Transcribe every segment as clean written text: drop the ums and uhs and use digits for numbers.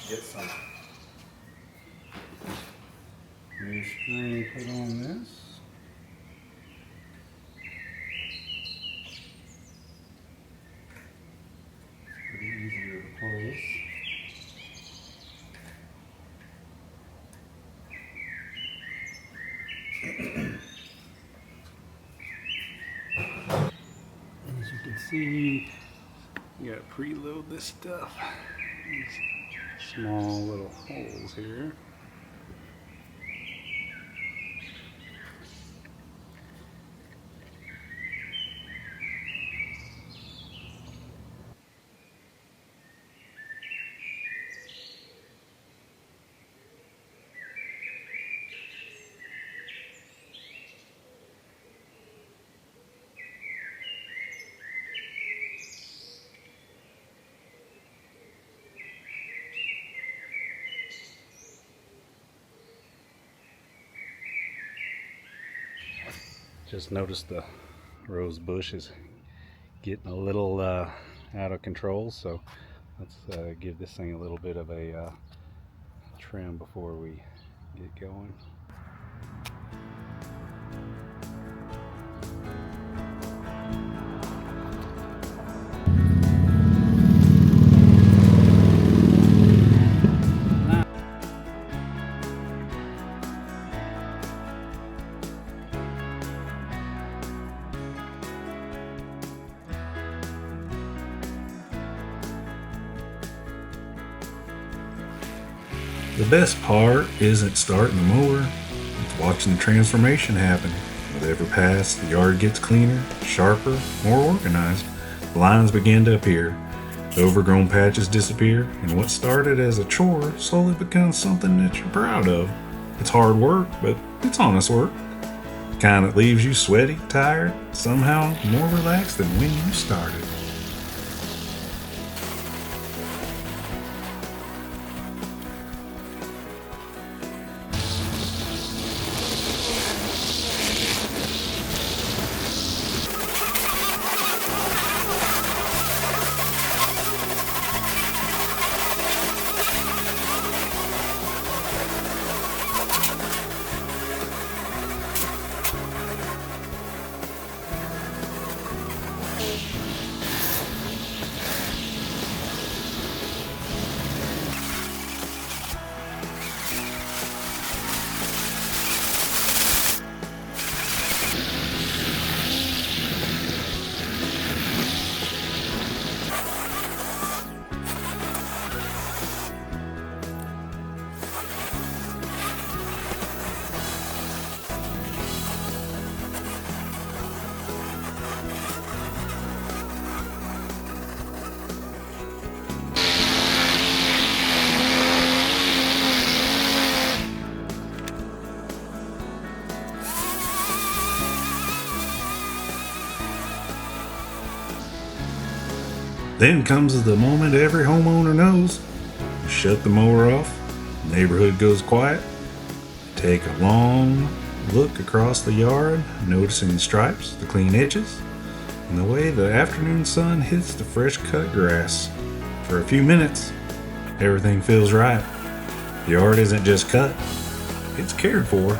Get some new string put on this. Pretty easy to replace. As you can see, you gotta preload this stuff. These small little holes here. Just noticed the rose bush is getting a little out of control, so let's give this thing a little bit of a trim before we get going. The best part isn't starting the mower, it's watching the transformation happen. With every pass, the yard gets cleaner, sharper, more organized. The lines begin to appear, the overgrown patches disappear, and what started as a chore slowly becomes something that you're proud of. It's hard work, but it's honest work. The kind that leaves you sweaty, tired, somehow more relaxed than when you started. Then comes the moment every homeowner knows. You shut the mower off, the neighborhood goes quiet. Take a long look across the yard, noticing the stripes, the clean edges, and the way the afternoon sun hits the fresh cut grass. For a few minutes, everything feels right. The yard isn't just cut, it's cared for.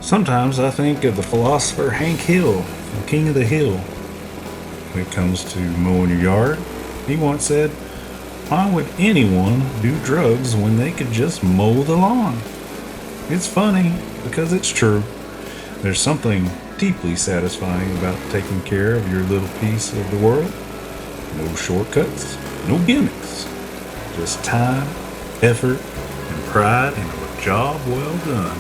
Sometimes I think of the philosopher Hank Hill, the King of the Hill. When it comes to mowing your yard, he once said, "Why would anyone do drugs when they could just mow the lawn?" It's funny because it's true. There's something deeply satisfying about taking care of your little piece of the world. No shortcuts, no gimmicks. Just time, effort, and pride in a job well done.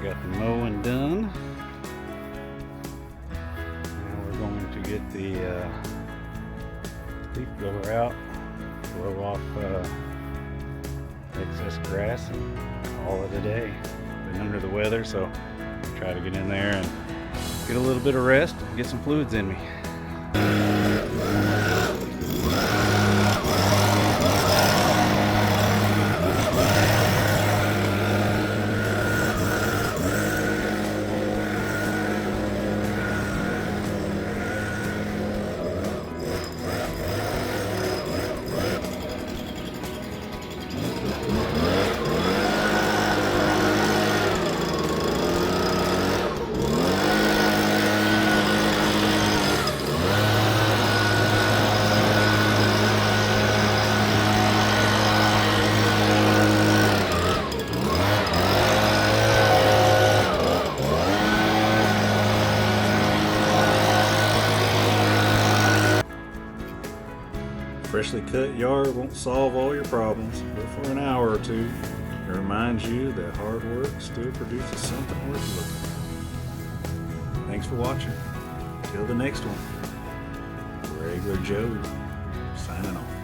Got the mowing done. Now we're going to get the leaf blower out, blow off excess grass and call it a day. Been under the weather, so try to get in there and get a little bit of rest and get some fluids in me. freshly cut yard won't solve all your problems, but for an hour or two, it reminds you that hard work still produces something worth looking at. Thanks for watching. Till the next one. Regular Joe, signing off.